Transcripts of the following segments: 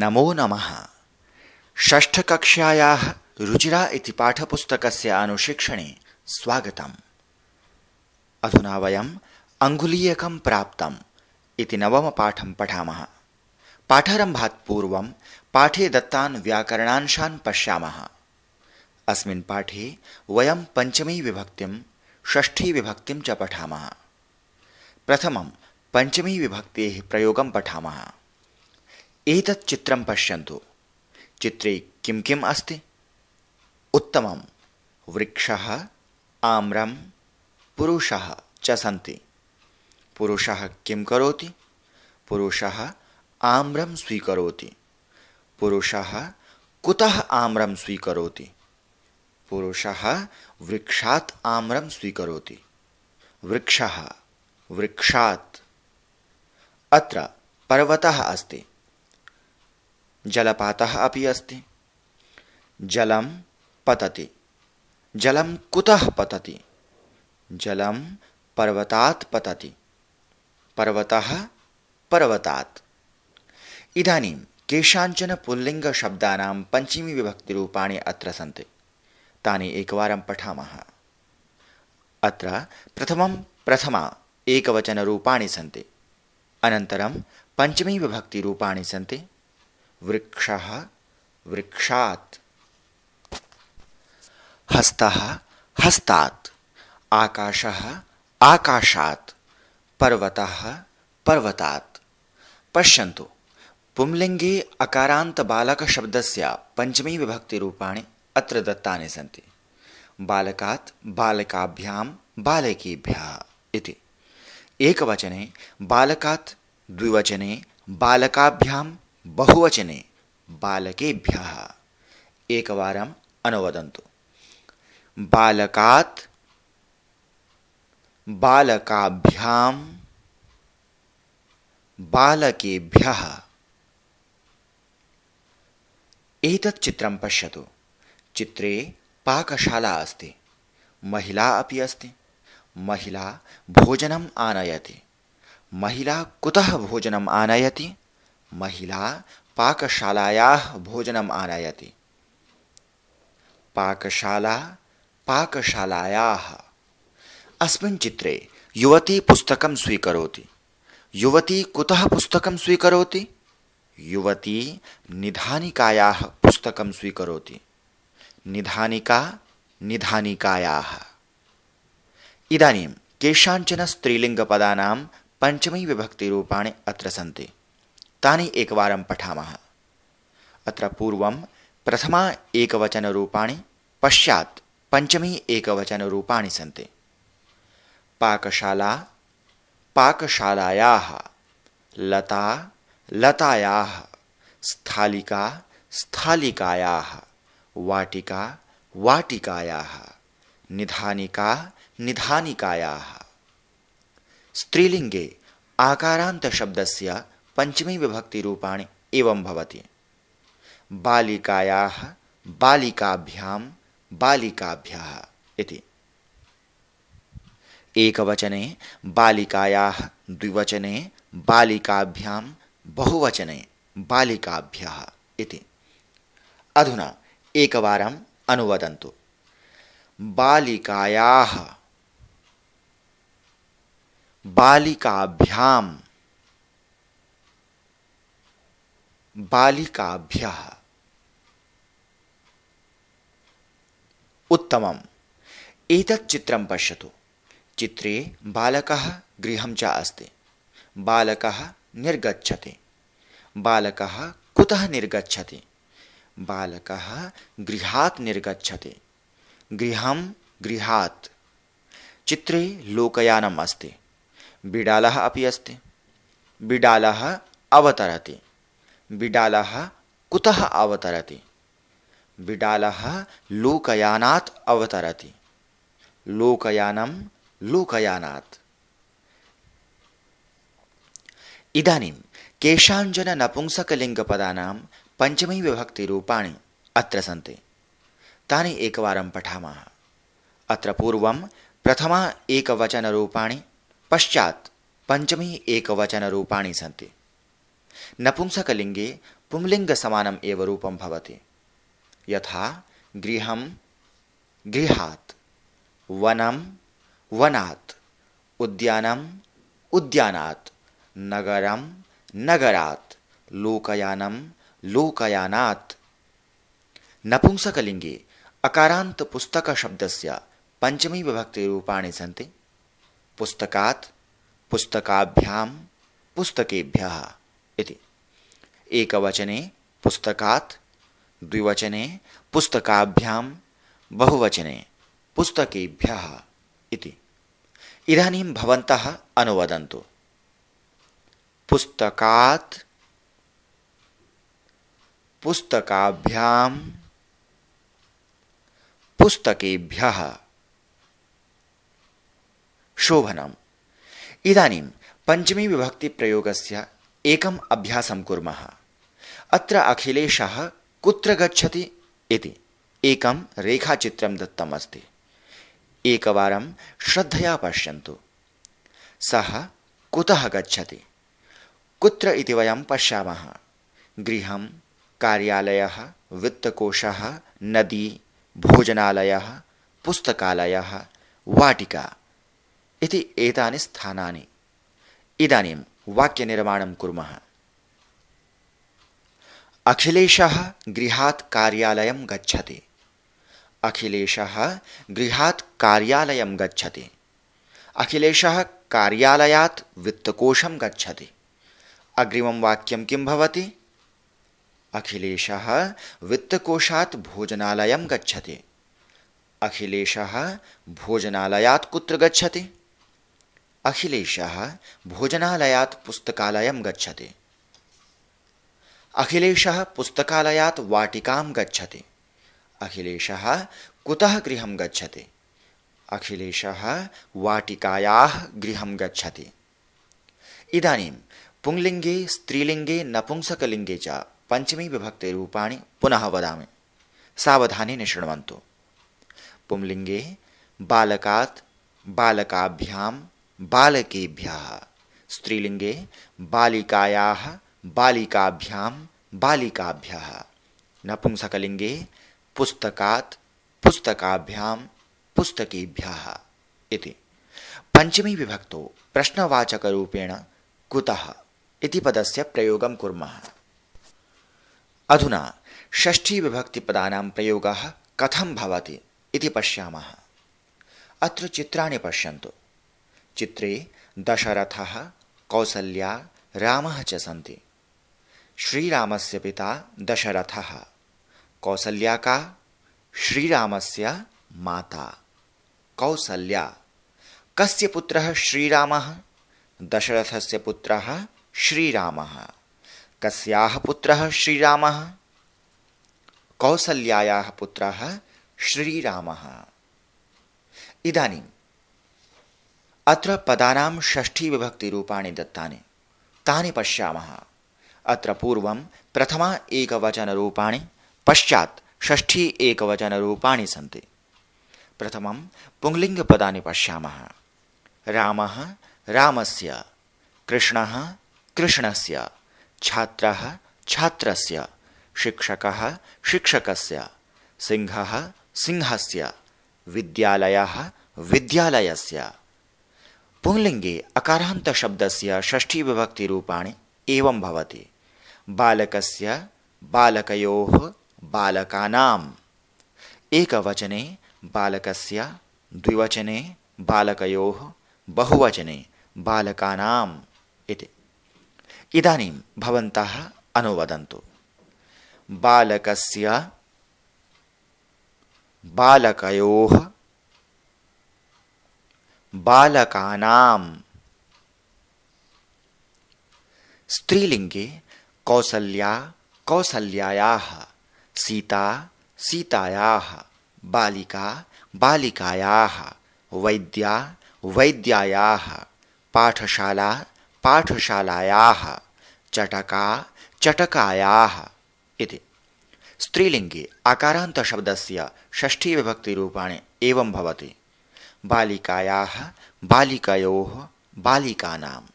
नमो नमः। षष्ठकक्ष्यायाः रुचिरा इति पाठपुस्तकस्य अनुशिक्षणे स्वागतम्। अधुना वयम् अङ्गुलीयकं प्राप्तम् इति नवमपाठं पठामः। पाठारम्भात् पूर्वं पाठे दत्तान् व्याकरणांशान् पश्यामः। अस्मिन् पाठे वयं पञ्चमी विभक्तिं, षष्ठी विभक्तिं च पठामः। प्रथमं पञ्चमी विभक्तेः प्रयोगं पठामः। एतत् चित्रं पश्यन्तु। चित्रे किं किम् अस्ति? उत्तमं। वृक्षः, आम्रं, पुरुषः च सन्ति। पुरुषः किं करोति? पुरुषः आम्रं स्वीकरोति। पुरुषः कुतः आम्रं स्वीकरोति? पुरुषः वृक्षात् आम्रं स्वीकरोति। वृक्षः वृक्षात्। अत्र पर्वतः अस्ति, जलपातः अपि अस्ति। जलं पतति। जलं कुतः पतति? जलं पर्वतात् पतति। पर्वतः पर्वतात्। इदानीं केषाञ्चन पुल्लिङ्गशब्दानां पञ्चमी विभक्तिरूपाणि अत्र सन्ति। तानि एकवारं पठामः। अत्र प्रथमा एकवचनरूपाणि सन्ति। अनन्तरं पञ्चमी विभक्तिरूपाणि सन्ति। वृक्षः वृक्षात्। हस्तः हस्तात्। आकाशः आकाशात्। पर्वतः पर्वतात्। पश्यन्तु, पुंलिङ्गे अकारान्तबालकशब्दस्य पञ्चमी विभक्तिरूपाणि अत्र दत्तानि सन्ति। बालकात् बालकाभ्यां बालकेभ्यः इति। एकवचने बालकात्, द्विवचने बालकाभ्यां, बहुवचने बालकेभ्यः। एकवारम् अनुवदन्तु। बालकात् बालकाभ्यां बालकेभ्यः। एतत् चित्रं पश्यतु। चित्रे पाकशाला अस्ति। महिला अपि अस्ति। महिला भोजनम् आनयति। महिला कुतः भोजनम् आनयति? महिला पाकशालायाः भोजनम् आनयति। पाकशाला पाकशालायाः। अस्मिन् चित्रे युवती पुस्तकं स्वीकरोति। युवती कुतः पुस्तकं स्वीकरोति? युवती निधानिकायाः पुस्तकं स्वीकरोति। निधानिका निधानिकायाः। इदानीं केषाञ्चन स्त्रीलिङ्गपदानां पञ्चमी विभक्तिरूपाणि अत्र सन्ति। तानि एकवारं पठामः। अत्र पूर्वं प्रथमा एकवचनरूपाणि, पश्चात् पञ्चमी एकवचनरूपाणि सन्ति। पाकशाला पाकशालायाः। लता लतायाः। स्थालिका स्थालिकायाः। वाटिका वाटिकायाः। निधानिका निधानिकायाः। स्त्रीलिङ्गे आकारान्तशब्दस्य पञ्चमी विभक्तिरूपाणि एवं भवति। बालिकायाः बालिकाभ्यां बालिकाभ्यः इति। एकवचने बालिकायाः, द्विवचने बालिकाभ्यां, बहुवचने बालिकाभ्यः इति। अधुना एकवारम् अनुवदन्तु। बालिकायाः बालिकाभ्यां बालिकाभ्यः। उत्तमम्। एतत् चित्रं पश्यतु। चित्रे बालकः गृहं च अस्ति। बालकः निर्गच्छति। बालकः कुतः निर्गच्छति? बालकः गृहात् निर्गच्छति। गृहं गृहात्। चित्रे लोकयानम् अस्ति। बिडालः अपि अस्ति। बिडालः अवतरति। बिडालः कुतः अवतरति? बिडालः लोकयानात् अवतरति। लोकयानं लोकयानात्। इदानीं केषाञ्चन नपुंसकलिङ्गपदानां पञ्चमी विभक्तिरूपाणि अत्र सन्ति। तानि एकवारं पठामः। अत्र पूर्वं प्रथमा एकवचनरूपाणि, पश्चात् पञ्चमी एकवचनरूपाणि सन्ति। नपुंसकलिङ्गे पुंलिङ्गसमानम् एव रूपं भवति। यथा गृहं गृहात्, वनं वनात्, उद्यानं उद्यानात्, नगरं नगरात्, लोकयानं लोकयानात्। नपुंसकलिङ्गे अकारान्त पुस्तक शब्दस्य पंचमी विभक्ति रूपाणि सन्ति। पुस्तकात्, पुस्तकाभ्यां, पुस्तकेभ्यः इति। एकवचने पुस्तकात्, द्विवचने पुस्तकाभ्यां, बहुवचने पुस्तकेभ्यः इति। इदानीं भवन्तः अनुवदन्तु। पुस्तकात्, पुस्तकाभ्यां, पुस्तकेभ्यः। शोभनम्। इदानीं पंचमी विभक्ति प्रयोगस्य एकम् अभ्यासं कुर्मः। अत्र अखिलेशः कुत्र गच्छति इति एकं रेखाचित्रं दत्तम् अस्ति। एकवारं श्रद्धया पश्यन्तु। सः कुतः गच्छति? कुत्र इति वयं पश्यामः। गृहं, कार्यालयः, वित्तकोशः, नदी, भोजनालयः, पुस्तकालयः, वाटिका इति एतानि स्थानानि। इदानीं वाक्यनिर्माणं कुर्मः। अखिलेशः गृहात् कार्यालयं गच्छति। अखिलेशः गृहात् कार्यालयं गच्छति। अखिलेशः कार्यालयात् वित्तकोशं गच्छति। अग्रिमं वाक्यं किं भवति? अखिलेशः वित्तकोशात् भोजनालयं गच्छति। अखिलेशः भोजनालयात् कुत्र गच्छति? अखिलेशः भोजनालयात् पुस्तकालयं गच्छति। अखिलेशः पुस्तकालयात् वाटिकां गच्छति। अखिलेशः कुतः गृहं गच्छति? अखिलेशः वाटिकायाः गृहं गच्छति। इदानीं पुंलिङ्गे, स्त्रीलिङ्गे, नपुंसकलिङ्गे च पंचमी विभक्ति रूपाणि पुनः वदामि। सावधानेन शृण्वन्तु। पुंलिङ्गे बालकात्, बालकाभ्यां, बालकेभ्यः। स्त्रीलिङ्गे बालिकायाः, बालिकाभ्यां, बालिकाभ्यः। नपुंसकलिङ्गे पुस्तकात्, पुस्तकाभ्यां, पुस्तकेभ्यः इति। पंचमी विभक्तौ प्रश्नवाचकरूपेण कुतः इति पदस्य प्रयोगं कुर्मः। अधुना षष्ठी विभक्तिपदानां प्रयोगः कथं भवति इति पश्यामः। अत्र चित्राणि पश्यन्तु। चित्रे दशरथः, कौसल्या, रामः च सन्ति। श्रीरामस्य पिता दशरथः। कौसल्या का? श्रीरामस्य माता कौसल्या। कस्य पुत्रः श्रीरामः? दशरथस्य पुत्रः श्रीरामः। कस्याः पुत्रः श्रीरामः? कौसल्यायाः पुत्रः श्रीरामः। इदानीम् अत्र पदानां षष्ठी विभक्ति रूपाणि दत्तानि, तानि पश्यामः। अत्र पूर्वं प्रथमा एकवचनरूपाणि, पश्चात् षष्ठी एकवचनरूपाणि सन्ति। प्रथमं पुंलिङ्गपदानि पश्यामः। रामः रामस्य, कृष्णः कृष्णस्य, छात्रः छात्रस्य, शिक्षकः शिक्षकस्य, सिंहः सिंहस्य, विद्यालयः विद्यालयस्य। पुंलिङ्गे अकारान्त शब्दस्य षष्ठी विभक्ति रूपाणि एवं भवति। बालकस्य, बालकयोः, बालकानाम्। एकवचने बालकस्य, द्विवचने बालकयोः, बहुवचने बालकानाम् इति। इदानीं भवन्तः अनुवदन्तु। बालकस्य, बालकयोः, बालकानाम्। स्त्रीलिङ्गे कौसल्या कौसल्यायाः, सीता सीतायाः, बालिका बालिकायाः, वैद्या वैद्यायाः, पाठशाला पाठशालायाः, चटका चटकायाः इति। स्त्रीलिङ्गे आकारान्त शब्दस्य षष्ठी विभक्ति रूपाणि एवं भवति। बालिकायाः, बालिकयोः, बालिकानाम्।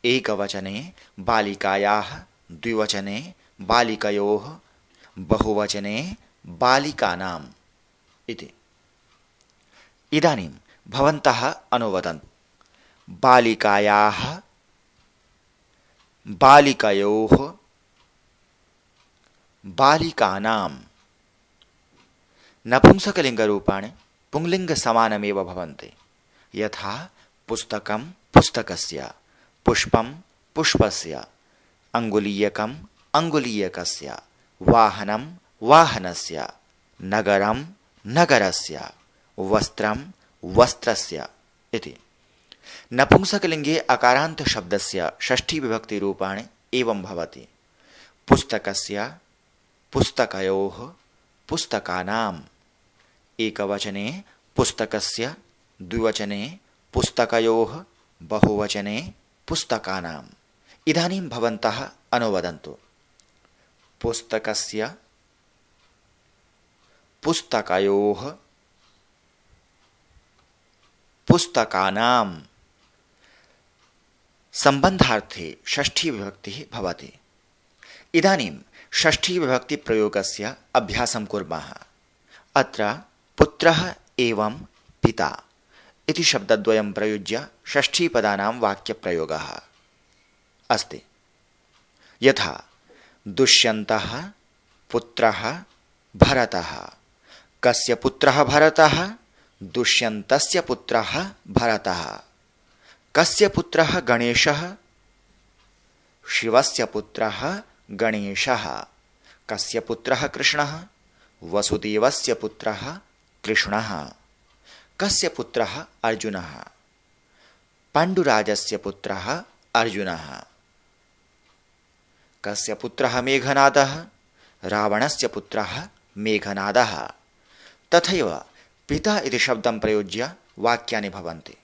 एकवचने बालिकायाः, द्विवचने बालिकयोः बहुवचने बालिकानाम् इति। इदानीं भवन्तः अनुवदन्तु। बालिकायाः, बालिकयोः, बालिकानाम्। नपुंसकलिङ्गरूपाणि पुंलिङ्गसमानमेव भवन्ति। यथा पुस्तकं पुस्तकस्य, पुष्पं पुष्पस्य, अङ्गुलीयकं अङ्गुलीयकस्य, वाहनं वाहनस्य, नगरं नगरस्य, वस्त्रं वस्त्रस्य इति। नपुंसकलिङ्गे अकारान्त शब्दस्य षष्ठी विभक्ति रूपाणि एवं भवति। पुस्तकस्य, पुस्तकयोः, पुस्तकानाम्। एकवचने पुस्तकस्य, द्विवचने पुस्तकयोः, बहुवचने पुस्तकानाम्। इदानीं भवन्तः अनुवदन्तु। पुस्तकस्य, पुस्तकयोः, पुस्तकानाम्। सम्बन्धार्थे षष्ठी विभक्तिः भवति। इदानीं षष्ठी विभक्ति प्रयोगस्य अभ्यासं कुर्मः। अत्र पुत्रः एवं पिता इति शब्दद्वयं प्रयुज्य षष्ठीपदानां वाक्यप्रयोगः अस्ति। यथा दुष्यन्तः पुत्रः भरतः। कस्य पुत्रः भरतः? दुष्यन्तस्य पुत्रः भरतः। कस्य पुत्रः गणेशः? शिवस्य पुत्रः गणेशः। कस्य पुत्रः कृष्णः? वसुदेवस्य पुत्रः कृष्णः। कस्य पुत्रः अर्जुनः? पाण्डुराजस्य पुत्रः अर्जुनः। कस्य पुत्रः मेघनादः? रावणस्य पुत्रः मेघनादः। तथैव पिता इति शब्दं प्रयुज्य वाक्यानि भवन्ति।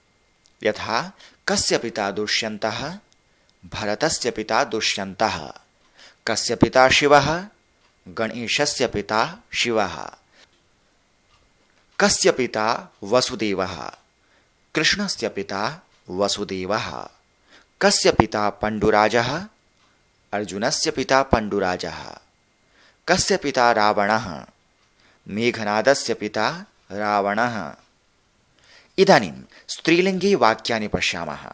यथा कस्य पिता दुष्यन्तः? भरतस्य पिता दुष्यन्तः। कस्य पिता शिवः? गणेशस्य पिता शिवः। कस्य पिता वसुदेवः? कृष्णस्य पिता वसुदेवः। कस्य पिता पाण्डुराजः? अर्जुनस्य पिता पाण्डुराजः। कस्य पिता रावणः? मेघनादस्य पिता रावणः। इदानीं स्त्रीलिङ्गे वाक्यानि पश्यामः।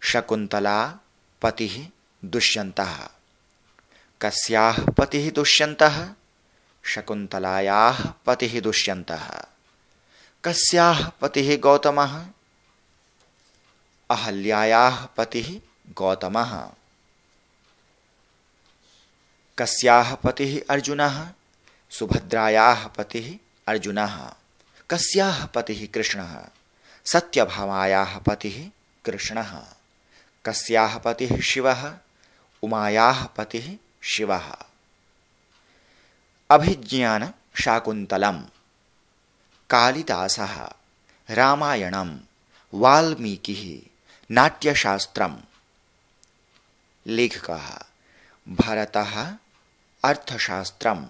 शकुन्तला पतिः दुष्यन्तः। कस्याः पतिः दुष्यन्तः? शकुन्तलायाः पतिः दुष्यन्तः। कस्याः पतिः गौतमः? अहल्यायाः पतिः गौतमः। कस्याः पतिः अर्जुनः? सुभद्रायाः पतिः अर्जुनः। कस्याः पतिः कृष्णः? सत्यभामायाः पतिः कृष्णः। कस्याः पतिः शिवः? उमायाः पतिः शिवः। अभिज्ञान शाकुन्तलम्। कालिदासः, रामायणं, वाल्मीकिः, नाट्यशास्त्रम्। लेखकः भरतः, अर्थशास्त्रम्,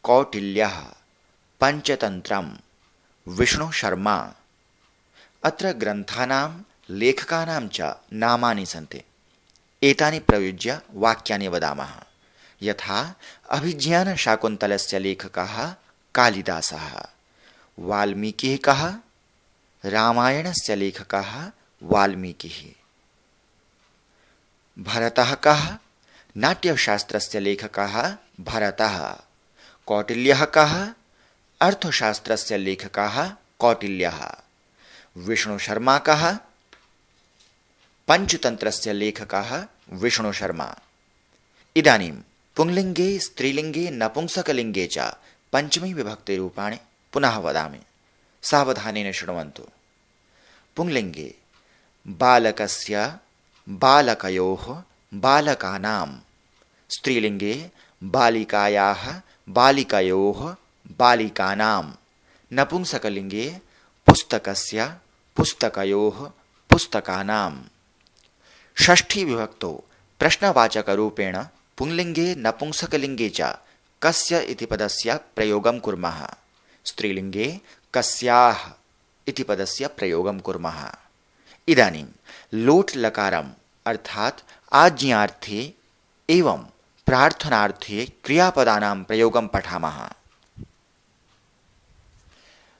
कौटिल्यः, पंचतन्त्रम्, विष्णुशर्मा। अत्र ग्रन्थानां लेखकानां च नामानि सन्ति। एतानि प्रयुज्य वाक्यानि वदामः। यथा अभिज्ञानशाकुन्तलस्य लेखकः कालिदासः। वाल्मीकिः कः? रामायणस्य लेखकः वाल्मीकिः। भरतः कः? नाट्यशास्त्रस्य लेखकः भरतः। कौटिल्यः कः? अर्थशास्त्रस्य लेखकः कौटिल्यः। विष्णुशर्मा कः? पंचतन्त्रस्य लेखकः विष्णुशर्मा। इदानीं पुंलिङ्गे, स्त्रीलिङ्गे, नपुंसकलिङ्गे च पंचमी विभक्ति रूपाणि पुनः वदामि। सावधानेन शृण्वन्तु। पुंलिङ्गे बालकस्य, बालकयोः, बालकानां। स्त्रीलिङ्गे बालिकायाः, बालिकयोः, बालिकानां। नपुंसकलिङ्गे पुस्तकस्य, पुस्तकयोः, पुस्तकानां। षष्ठी विभक्तौ प्रश्नवाचकरूपेण पुंलिङ्गे, नपुंसकलिङ्गे च कस्य इति पदस्य प्रयोगं कुर्मः। स्त्रीलिङ्गे कस्याः इति पदस्य प्रयोगं कुर्मः। इदानीं लोट् लकारम् अर्थात् आज्ञार्थे एवं प्रार्थनार्थे क्रियापदानां प्रयोगं पठामः।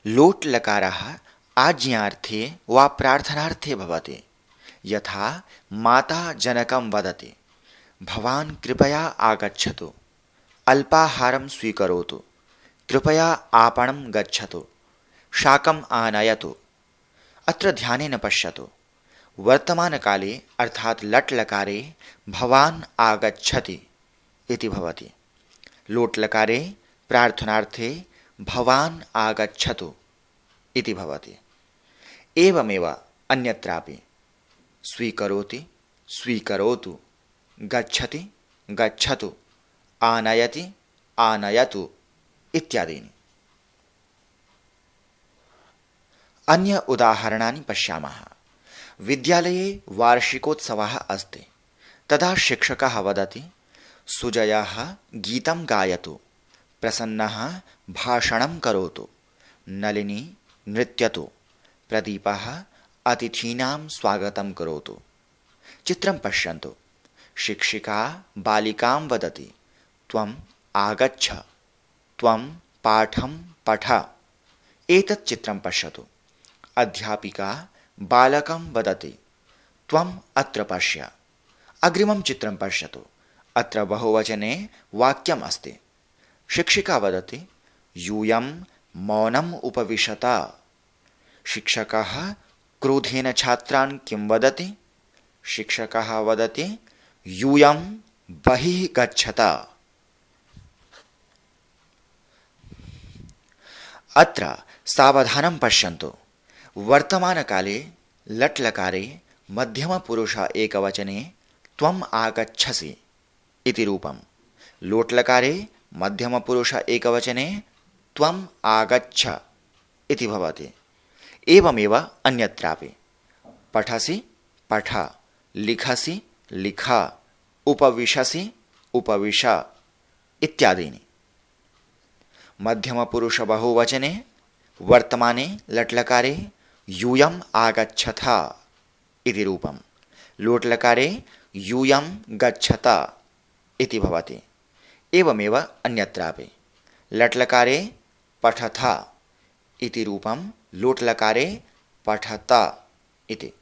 लोट् लकारः आज्ञार्थे वा प्रार्थनार्थे भवति। यथा माता जनकं वदति, भवान् कृपया आगच्छतु, अल्पाहारं स्वीकरोतु, कृपया आपणं गच्छतु, शाकम् आनयतु। अत्र ध्यानेन पश्यतु, वर्तमानकाले अर्थात् लट् लकारे भवान् आगच्छति इति भवति। लोट् लकारे प्रार्थनार्थे भवान् आगच्छतु इति भवति। एवमेव अन्यत्रापि स्वीकरोति स्वीकरोतु, गच्छति गच्छतु, आनयति आनयतु इत्यादीनि। अन्य उदाहरणानि पश्यामः। विद्यालये वार्षिकोत्सवः अस्ति। तदा शिक्षकः वदति, सुजयः गीतं गायतु, प्रसन्नः भाषणं करोतु, नलिनी नृत्यतु, प्रदीपः अतिथीनां स्वागतं करोतु। चित्रं पश्यन्तु। शिक्षिका बालिकां वदति, त्वम् आगच्छ, त्वं पाठं पठ। एतत् चित्रं पश्यतु। अध्यापिका बालकं वदति, त्वम् अत्र पश्य। अग्रिमं चित्रं पश्यतु। अत्र बहुवचने वाक्यम् अस्ति। शिक्षिका वदति, यूयं मौनम् उपविशत। शिक्षकः क्रोधेन छात्रान् किं वदति? शिक्षकः वदति, यूयं बहिः गच्छत। अत्र सावधानं पश्यन्तु। वर्तमानकाले लट् लकारे मध्यमपुरुष एकवचने त्वम् आगच्छसि इति रूपम्। लोट् लकारे मध्यमपुरुष एकवचने त्वम् आगच्छ इति भवति। एवमेव अन्यत्रापि पठसि पठ, लिखसि लिख, उपविशसि उपविश इत्यादीनि। मध्यमपुरुष बहुवचने वर्तमाने लट् लकारे यूयम् आगच्छथ इति रूपम्। लोट् लकारे यूयं गच्छत इति भवति। एवमेव अन्यत्रापि लट् लकारे पठथ इति रूपं, लोट् लकारे पठत इति।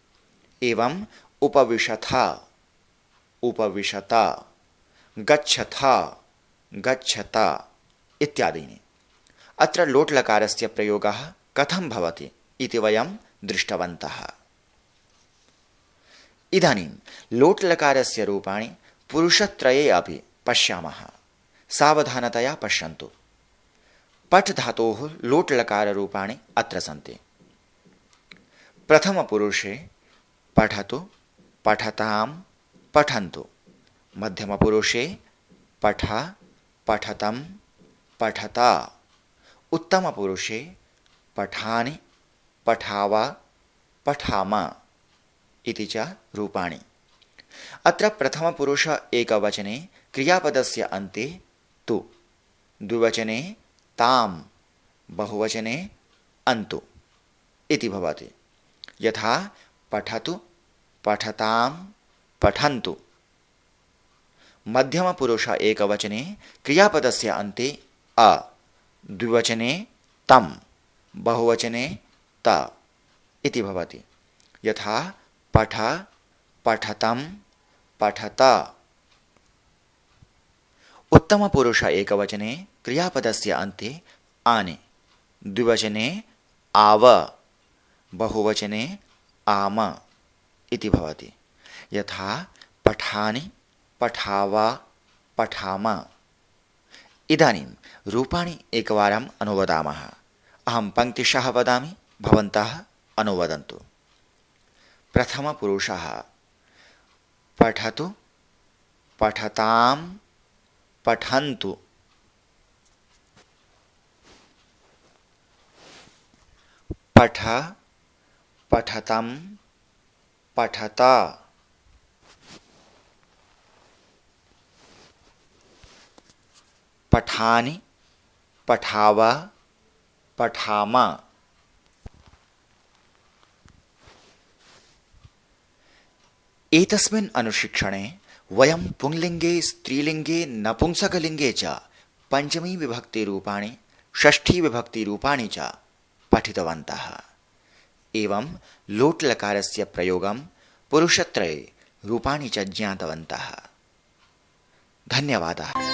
एवं उपविशथ उपविशत, गच्छथ गच्छत इत्यादीनि। अत्र लोट् लकारस्य प्रयोगः कथं भवति इति वयं दृष्टवन्तः। इदानीं लोट् लकारस्य रूपाणि पुरुषत्रये अपि पश्यामः। सावधानतया पश्यन्तु। पठ् धातोः लोट् लकाररूपाणि अत्र सन्ति। प्रथमपुरुषे पठतु, पठतां, पठन्तु। मध्यमपुरुषे पठ, पठतं, पठत। उत्तमपुरुषे पठानि, पठाव, पठाम इति च रूपाणि। अत्र प्रथमपुरुष एकवचने क्रियापदस्य अन्ते तु, द्विवचने तां, बहुवचने अन्तु इति भवति। यथा पठतु, पठतां, पठन्तु। मध्यमपुरुष एकवचने क्रियापदस्य अन्ते अ, द्विवचने तं, बहुवचने त इति भवति। यथा पठ, पठतं, पठत। उत्तमपुरुष एकवचने क्रियापदस्य अन्ते आने, द्विवचने आव, बहुवचने आम इति भवति। यथा पठानि, पठाव, पठाम। इदानीं रूपाणि एकवारम् अनुवदामः। अहं पङ्क्तिशः वदामि, भवन्तः अनुवदन्तु। प्रथमपुरुषः पठतु, पठतां, पठन्तु। पठ, पठतं, पठत। पठानि, पठाव, पठाम। एतस्मिन् अनुशिक्षणे वयं पुंलिङ्गे स्त्रीलिङ्गे नपुंसकलिङ्गे च पंचमी विभक्ति रूपाणि षष्ठी विभक्ति रूपाणि च पठितवन्तः। एवं लोट् लकारस्य प्रयोगं पुरुषत्रये रूपाणि च ज्ञातवन्तः। धन्यवादः।